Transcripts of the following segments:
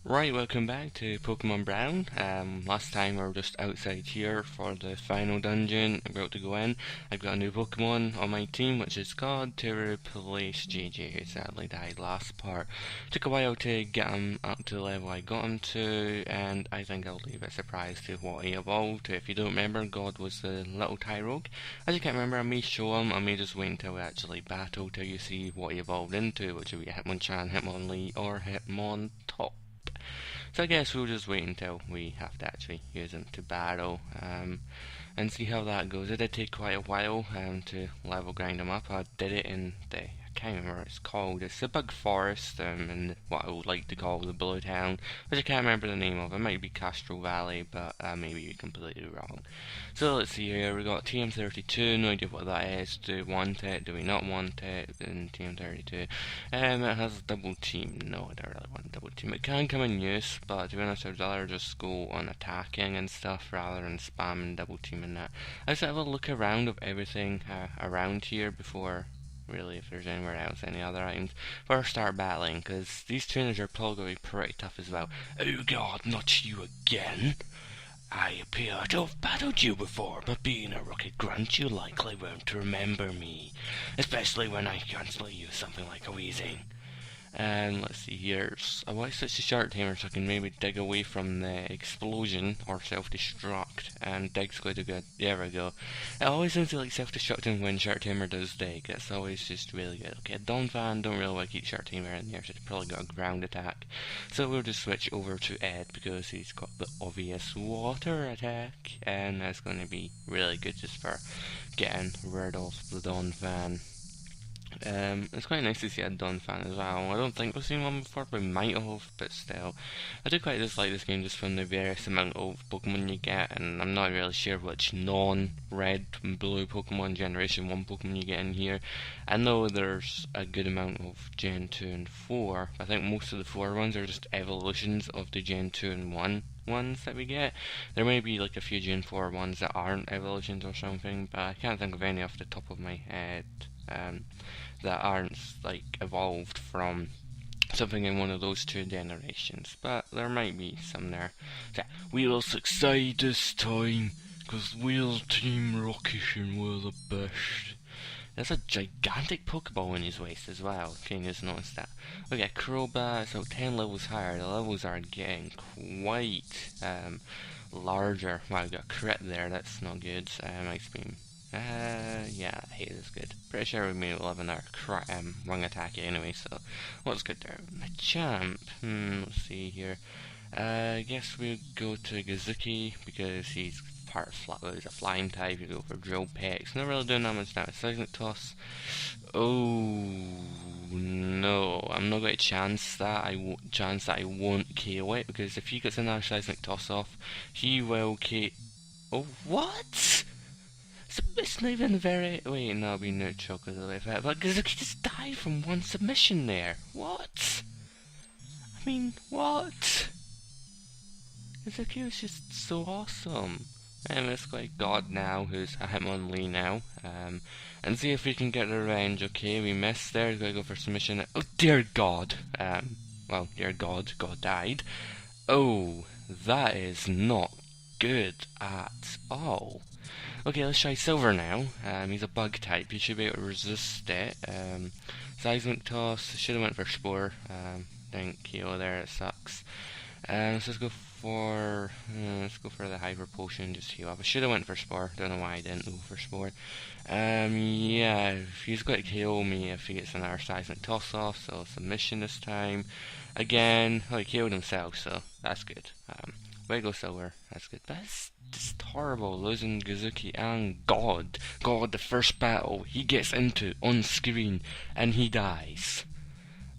Right, welcome back to Pokemon Brown. Last time we were just outside here for the final dungeon. I'm about to go in. I've got a new Pokemon on my team, which is called to replace JJ, who sadly died last part. Took a while to get him up to the level I got him to, and I think I'll leave it a surprise to what he evolved to. If you don't remember, God was the little Tyrogue. As you can't remember, I may show him. I may just wait until we actually battle till you see what he evolved into, which will be Hitmonchan, Hitmonlee, or Hitmontop. So I guess we'll just wait until we have to actually use them to battle and see how that goes. It did take quite a while to level grind them up. I did it in the, I can't remember what it's called. It's a big forest in what I would like to call the Blue Town, which I can't remember the name of. It might be Castro Valley, but I may be completely wrong. So let's see here. We got TM32. No idea what that is. Do we want it? Do we not want it? In TM32. It has double team. No, I don't really want double team. It can come in use, but to be honest, I'd rather just go on attacking and stuff rather than spamming double teaming that. I just have a look around of everything around here before, really, if there's anywhere else, any other items, before I start battling, because these trainers are probably going to be pretty tough as well. Oh god, not you again! I appear to have battled you before, but being a rocket grunt, you likely won't remember me, especially when I constantly use something like a wheezing. And let's see here. I want to switch to Shark Tamer so I can maybe dig away from the explosion or self-destruct. And dig's quite a good. There we go. It always seems to like self-destructing when Shark Tamer does dig. It's always just really good. Okay, Donphan, don't really want to keep Shark Tamer in there, so it's probably got a ground attack. So we'll just switch over to Ed because he's got the obvious water attack. And that's going to be really good just for getting rid of the Donphan. It's quite nice to see a Donphan as well. I don't think we've seen one before, but we might have, but still. I do quite dislike this game just from the various amount of Pokemon you get, and I'm not really sure which non-red and blue Pokemon Generation 1 Pokemon you get in here. I know there's a good amount of Gen 2 and 4. I think most of the 4 ones are just evolutions of the Gen 2 and 1 ones that we get. There may be like a few Gen 4 ones that aren't evolutions or something, but I can't think of any off the top of my head. That aren't like evolved from something in one of those two generations, but there might be some there. So, we'll succeed this time, cause we're Team Rockish and we're the best. There's a gigantic Pokeball in his waist as well. Can you just notice that? Okay, Crobat, so 10 levels higher. The levels are getting quite larger. Wow, I got a crit there, that's not good. Ice Beam. Yeah, Haze is good. Pretty sure we may love our wing attack anyway, so what's good there? Machamp. Let's see here. I guess we'll go to Gazuki because he's he's a flying type. You go for Drill Peck. Not really doing that much damage. Seismic Toss. Oh no, I'm not going to chance that. Chance that I won't KO it because if he gets another Seismic Toss off, he will KO. Oh, what? It's not even very. Wait, no, I'll be neutral because of the effect. But Gazuki just died from one submission there. What? I mean, what? Gazuki was just so awesome. And let's go God now, who's a Hitmonlee now. And see if we can get revenge. Okay, we missed there. Gotta go for submission. Oh dear God. Well, dear God, God died. Oh, that is not good at all. Okay, let's try Silver now. He's a bug type. You should be able to resist it. Seismic Toss. Should have went for Spore. Think KO there. It sucks. So let's go for the Hyper Potion. Just heal up. I should have went for Spore. Don't know why I didn't go for Spore. Yeah, he's going to KO me if he gets another Seismic Toss off. So submission this time. Again, he killed himself. So that's good. Way to go Silver. That's good. That's just horrible losing Gazuki and God. God, the first battle he gets into on screen and he dies.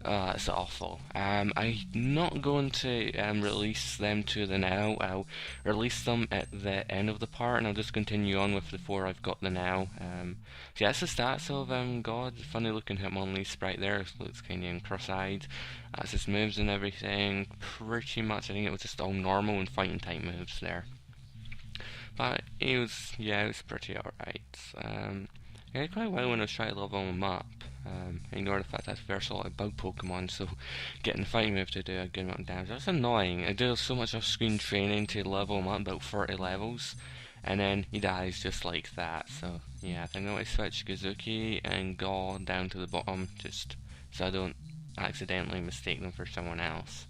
It's awful. I'm not going to release them to the now. I'll release them at the end of the part, and I'll just continue on with the 4 I've got the now. So yeah, that's the stats of God. Funny looking Hitmonlee sprite there. Looks kind of cross-eyed. That's his moves and everything. Pretty much, I think it was just all normal and fighting type moves there. But it was pretty alright. I did quite well when I was trying to level on the map. Ignore the fact that there's a lot of bug Pokemon, so getting the fighting move to do a good amount of damage. That's annoying. I do so much off-screen training to level him up, about 30 levels, and then he dies just like that. So yeah, I think I'm going to switch Gazuki and go down to the bottom, just so I don't accidentally mistake them for someone else.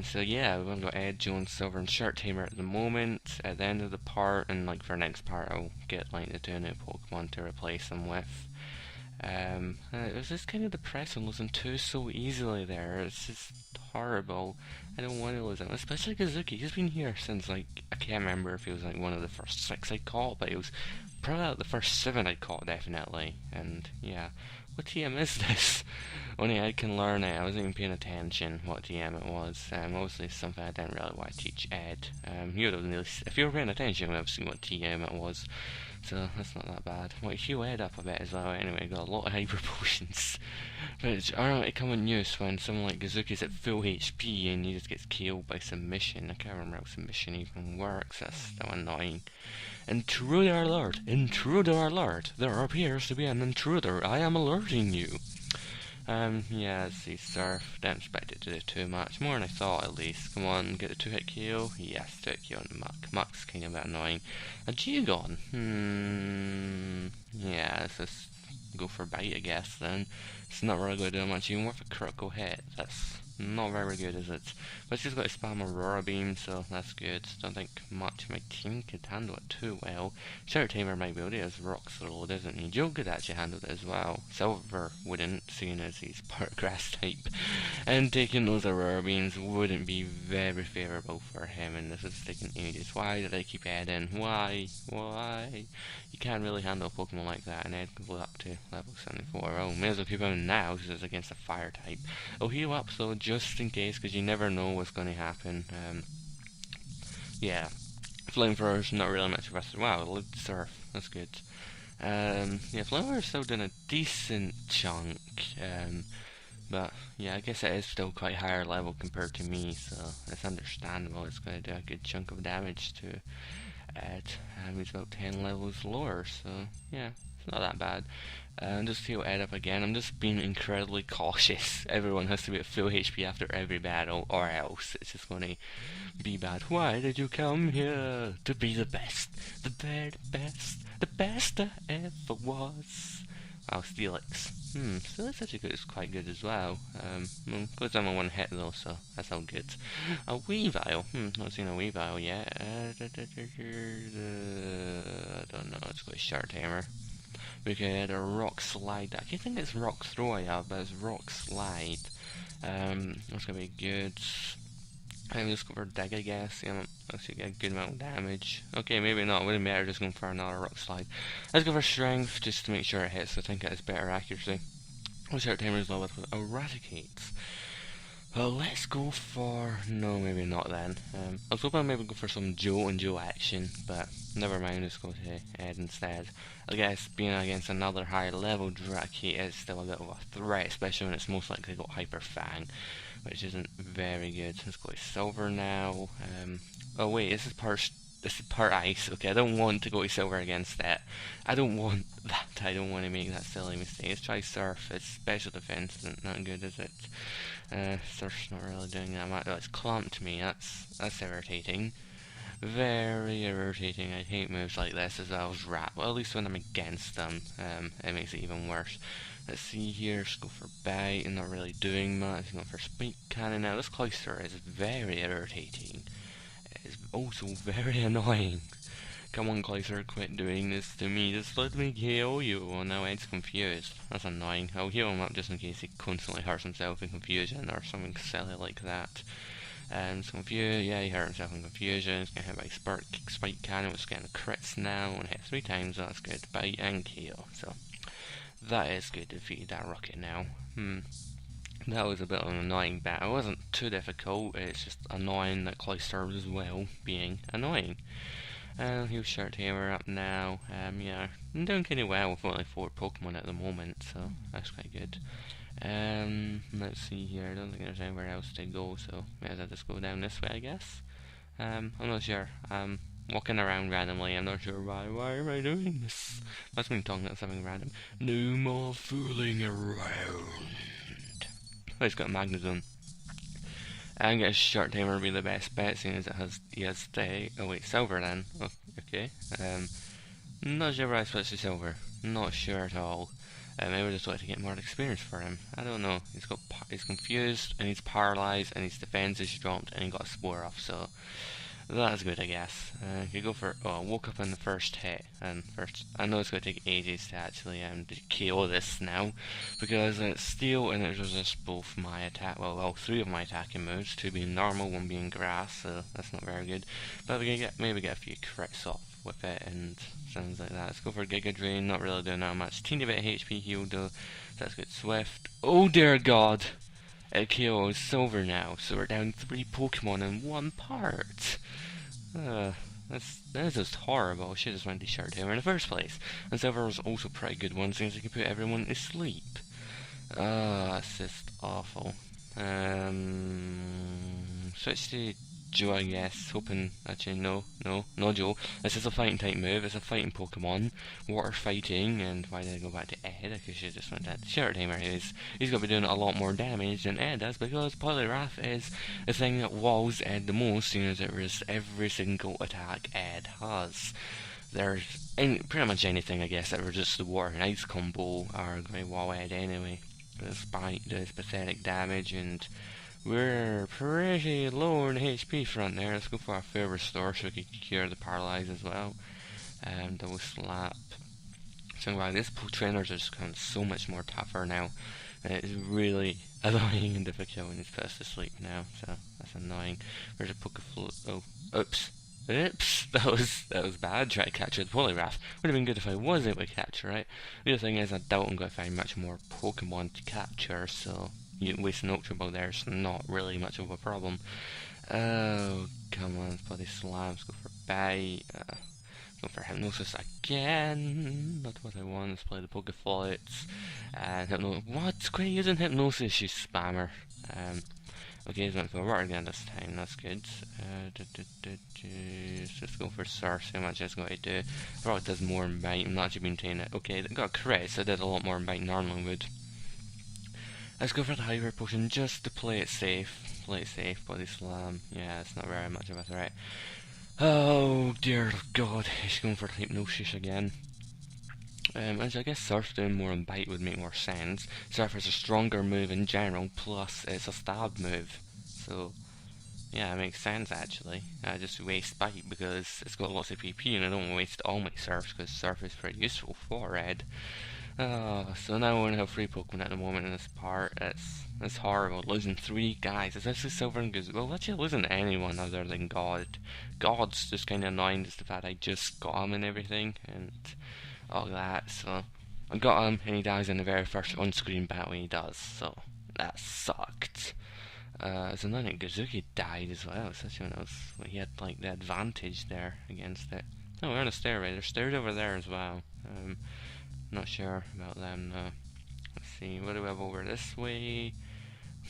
So yeah, we're gonna go Ed, Jones, Silver, and Shirt Tamer at the moment. At the end of the part, and like for next part, I'll get like the two new Pokemon to replace them with. It was just kind of depressing losing two so easily there. It's just horrible. I don't want to lose him, especially Kazuki. He's been here since like I can't remember if he was like one of the first 6 I caught, but he was probably like the first 7 I caught definitely. And yeah, what TM is this? Only I can learn it. I wasn't even paying attention what TM it was. Obviously something I didn't really want to teach Ed. You would have really, if you were paying attention, you would have seen what TM it was. So that's not that bad. Well, heal Ed up a bit as well. Anyway, got a lot of hyper potions, which aren't to come in use when someone like Gazuki's at full HP and he just gets killed by submission. I can't remember how submission even works. That's so annoying. Intruder alert! Intruder alert! There appears to be an intruder. I am alerting you. Yeah, let's see, Surf. Didn't expect it to do too much. More than I thought, at least. Come on, get a 2-hit KO. Yes, 2-hit KO on the Muck. Muck's kind of a bit annoying. A Geogon. Yeah, let's just go for Bite, I guess, then. It's not really going to do much, even with a critical hit. That's not very good, is it? But it's just got to spam Aurora Beam, so that's good. Don't think much of my team could handle it too well. Shadow Tamer might be able to, as Rock Throw, doesn't he? Joe could actually handle it as well. Silver wouldn't, seeing as he's part grass type. And taking those Aurora Beams wouldn't be very favourable for him, and this is taking ages. Why did I keep Ed in? Why? Why? You can't really handle a Pokemon like that, and Ed can go up to level 74. Oh, may as well keep him in now, because it's against a fire type. I'll heal up though, just in case, because you never know what's going to happen. Yeah, Flamethrowers not really much of a wow, Lived Surf, that's good. Yeah, Flamethrowers still doing a decent chunk, but yeah, I guess it is still quite higher level compared to me, so it's understandable. It's going to do a good chunk of damage to Ed. He's about 10 levels lower, so yeah, it's not that bad. Just heal Ed up again. I'm just being incredibly cautious. Everyone has to be at full HP after every battle, or else it's just going to be bad. Why did you come here to be the best? The very best, the best I ever was. Wow, Steelix. Steelix actually is quite good as well. Goes down on 1 hit though, so that's all good. A Weavile. Not seen a Weavile yet. I don't know, let's go with Shirt Tamer. We could add a Rock Slide. I think it's Rock Throw I have, but it's Rock Slide. That's gonna be good. I'm just going for Dig, I guess. Yeah, let's get a good amount of damage. Okay, maybe not. Wouldn't matter. Just going for another Rock Slide. Let's go for Strength, just to make sure it hits. I think it has better accuracy. Which Shirt Tamer is low with Eradicates. Well, let's go for... No, maybe not then. I was hoping I'd maybe go for some Joe and Joe action, but never mind, let's go to Ed instead. I guess being against another higher level Draki is still a bit of a threat, especially when it's most likely got Hyper Fang, which isn't very good. Let's go to Silver now. Oh wait, this is part Ice. Okay, I don't want to go to Silver against that. I don't want that. I don't want to make that silly mistake. Let's try Surf. It's special defense isn't not good, is it? Surf's not really doing that much. Oh, it's clumped me. That's irritating. Very irritating. I hate moves like this as well as Wrap. Well, at least when I'm against them, it makes it even worse. Let's see here. Let's go for Bite. I'm not really doing much. Going for Spike Cannon now. This Cloyster is very irritating. It's also very annoying. Come on, Cloyster, quit doing this to me. Just let me kill you. Oh, now Ed's confused. That's annoying. I'll heal him up just in case he constantly hurts himself in confusion or something silly like that. And confused. Yeah, he hurt himself in confusion. He's getting hit by Spike Cannon, which is getting crits now. And hit 3 times. That's good. Bite and kill. So that is good. Defeated that rocket now. That was a bit of an annoying battle. It wasn't too difficult. It's just annoying that Cloyster was as well being annoying. He'll Shirt Tamer up now. Yeah, I'm doing kind of well with only 4 Pokemon at the moment, so that's quite good. Let's see here. I don't think there's anywhere else to go, so may as well just go down this way, I guess. I'm not sure. walking around randomly. I'm not sure why. Why am I doing this? Must have been talking about something random. No more fooling around. Oh, he's got a Magnezone. I guess Short Tamer would be the best bet, seeing as he has oh wait, Silver then. Oh, okay. Not sure why I switched to Silver. Not sure at all. Maybe I just wanted to get more experience for him. I don't know. He's confused and he's paralyzed and his defense is dropped and he got a Spore off. So that's good, I guess. You go for. Oh, I woke up in the first hit, and I know it's going to take ages to actually KO this now, because it's Steel and it resists both my attack. Well, all three of my attacking moves, two being normal, one being grass. So that's not very good. But we can maybe get a few crits off with it and things like that. Let's go for Giga Drain. Not really doing that much. Teeny bit of HP heal though. So that's good. Swift. Oh dear God! It KOs Silver now, so we're down 3 Pokemon in one part. That's just horrible. I should have just went to Short Tamer in the first place. And Silver was also a pretty good one, since he could put everyone to sleep. That's just awful. Switch to Joe, I guess. Hoping, actually, no Joe. This is a fighting type move. It's a fighting Pokemon. Water fighting, and why did I go back to Ed? I could have just went to Short Tamer. He's going to be doing a lot more damage than Ed does, because Poliwrath is the thing that walls Ed the most, seeing as it was every single attack Ed has. There's pretty much anything, I guess, that resists the Water and Ice combo are going to wall Ed anyway. Despite this pathetic damage, and we're pretty low on the HP front there. Let's go for a full restore so we can cure the paralyze as well. Double slap. So wow, these trainers are just becoming so much more tougher now. It's really annoying and difficult when he's put us to sleep now, so that's annoying. There's a Pokefloat. Oh, oops. Oops, that was bad. Try to capture the Poliwrath. Would have been good if I was able to capture it. The other thing is, I doubt I'm going to find much more Pokemon to capture, so wasting Ultra Ball there is not really much of a problem. Oh, come on, bloody slams. Go for Bite. Go for Hypnosis again. Not what I want. Let's play the Pokefloats. And Hypnosis. What? Quit using Hypnosis, you spammer. Okay, he's went for Water again this time, that's good. Let's just go for Surf, see how much it's going to do. Probably does more in Bite, I'm not actually maintaining it. Okay, that got a crit, so I did a lot more in Bite than normally would. Let's go for the Hyper Potion just to play it safe. Body Slam. Yeah, it's not very much of a threat. Oh dear God, he's going for Hypnosis again. As I guess Surf doing more on Bite would make more sense. Surf is a stronger move in general, plus it's a stab move. So, yeah, it makes sense actually. I just waste Bite because it's got lots of PP and I don't waste all my Surfs because Surf is pretty useful for Red. So now we only have 3 Pokemon at the moment in this part. It's horrible. Losing 3 guys, especially Silver and Goose. Well, actually losing anyone other than God. God's just kind of annoying, just the fact I just got him and everything, and all that, so I got him and he dies in the very first on-screen battle he does, so that sucked. So then Gazuki died as well, so he had like the advantage there against it. Oh, we're on a stair, right? There's stairs over there as well. Not sure about them though. Let's see, what do we have over this way?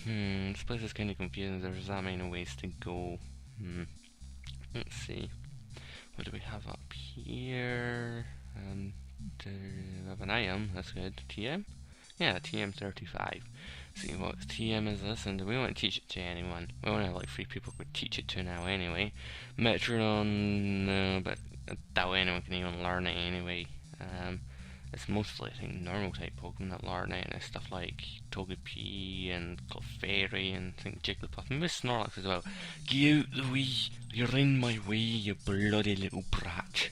This place is kind of confusing, there's that many ways to go. Let's see, what do we have up here? We have an item, that's good. TM? Yeah, TM35. See what TM is this, and we won't teach it to anyone. We only have like 3 people could teach it to now anyway. Metrodon, no, but I doubt anyone can even learn it anyway. It's mostly, I think, normal type Pokemon that learn it, and it's stuff like Togepi and Clefairy and I think Jigglypuff, and maybe Snorlax as well. Get out the way! You're in my way, you bloody little brat.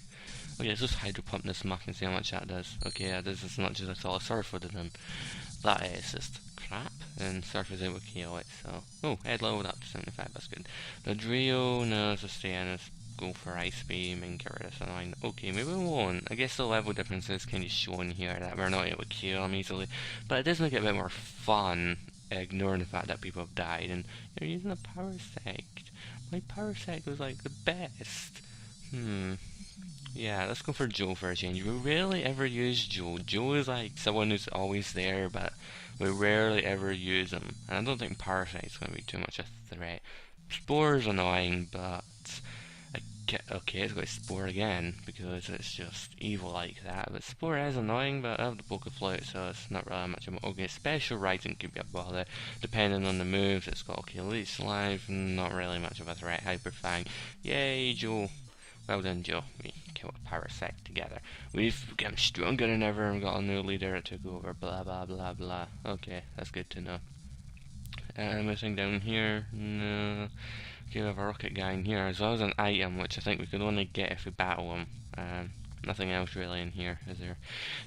Okay, let's just Hydro Pump this muck and see how much that does. Okay, yeah, this is not just a solid Surf would have done. That is just crap, and Surf is able to KO it, so... Oh, Ed leveled up to 75, that's good. The Drio, no, let's just stay in, let's go for Ice Beam and get rid of something. Okay, maybe we won't. I guess the level difference is kind of shown here, that we're not able to kill him easily. But it does make it a bit more fun, ignoring the fact that people have died, and you're using a Parasect. My Parasect was like the best. Yeah, let's go for Joe for a change. We rarely ever use Joe. Joe is like someone who's always there, but we rarely ever use him. And I don't think Parasite's going to be too much a threat. Spore's annoying, but Okay, it's got Spore again, because it's just evil like that. But Spore is annoying, but I have the Pokeflute, so it's not really much of a... Okay, Special Rising could be a bother, depending on the moves. It's got okay, Leech Life, not really much of a threat. Hyper Fang. Yay, Joe. Well done, Joe. We killed a Parasect together. We've become stronger than ever and got a new leader that took over. Blah, blah, blah, blah. Okay, that's good to know. Anything down here? No. Okay, we have a rocket guy in here, as well as an item, which I think we could only get if we battle him. Nothing else really in here, is there?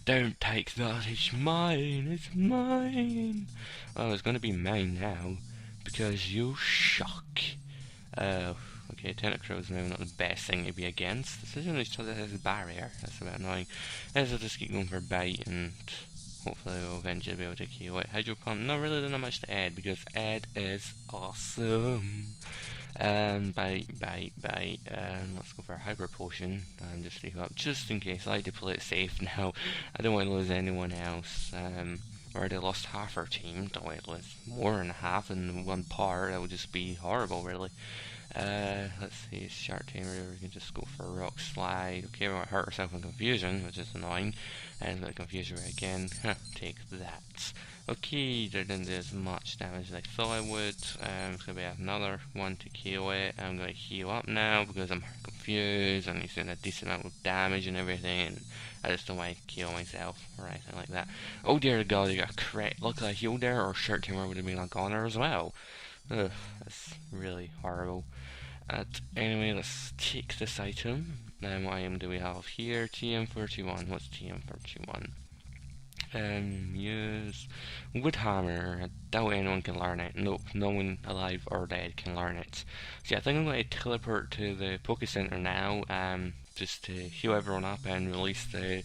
Don't take that, it's mine, it's mine! Oh, it's gonna be mine now, because you suck. Okay, Tentacruel's now not the best thing to be against. This isn't each other has a barrier, that's a bit annoying. Let's just keep going for bite and hopefully we'll eventually be able to kill it. Hydro Pump, not really doing much to Ed because Ed is awesome. Bite, let's go for a Hyper Potion and just leave up just in case. I like to play it safe now. I don't want to lose anyone else. Already lost half our team, don't want to lose more than half in one part. That would just be horrible, really. Let's see, Shark Tamer, we can just go for a Rock Slide. Okay, we might hurt ourselves in Confusion, which is annoying. And let Confusion right again. Take that. Okay, they didn't do as much damage as I thought I would. It's going to be another one to kill it. I'm going to heal up now because I'm confused and he's doing a decent amount of damage and everything. And I just don't want to kill myself or anything like that. Oh dear God, you got a crit. Luckily I healed there, or Shark Tamer would have been a goner as well. Ugh, that's really horrible. Anyway, let's take this item. Now, what item do we have here? TM31. What's TM31? Use Woodhammer. I doubt anyone can learn it. Nope, no one alive or dead can learn it. So yeah, I think I'm going to teleport to the Poke Center now, just to heal everyone up and release the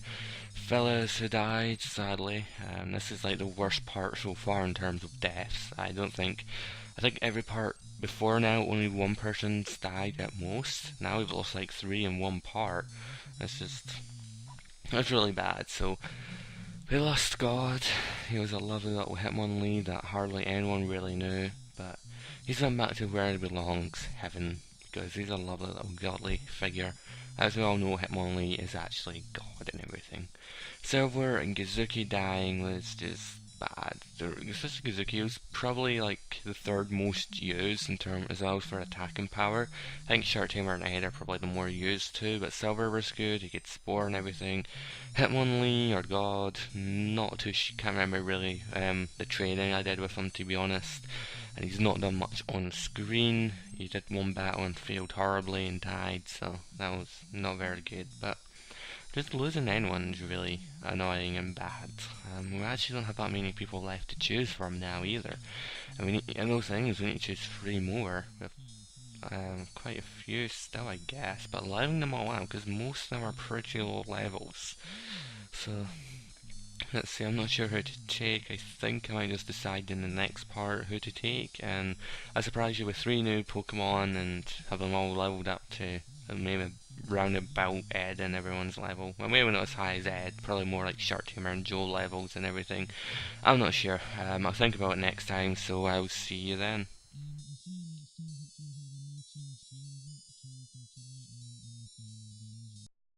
fellas who died, sadly. This is like the worst part so far in terms of deaths. I think every part before now only one person's died at most. Now we've lost like 3 in one part. That's really bad. So we lost God. He was a lovely little Hitmonlee that hardly anyone really knew, but he's gone back to where he belongs, heaven, because he's a lovely little godly figure. As we all know, Hitmonlee is actually God and everything. Silver and Gazuki dying was just bad. Gazuki was probably like the third most used in terms as well for attacking power. I think Shark Tamer and Ed are probably the more used too, but Silver was good, he could Spore and everything. Hitmonlee or God, not too can't remember really the training I did with him, to be honest. And he's not done much on screen. He did one battle and failed horribly and died, so that was not very good. But just losing anyone is really annoying and bad. We actually don't have that many people left to choose from now either. And those things, we need to choose 3 more. With quite a few still, I guess, but leveling them all out because most of them are pretty low levels. So let's see, I'm not sure who to take. I think I might just decide in the next part who to take, and I surprise you with 3 new Pokemon and have them all leveled up to maybe round about Ed and everyone's level. Well, maybe not as high as Ed, probably more like Shark Tamer and Joe levels and everything. I'm not sure. I'll think about it next time, so I'll see you then.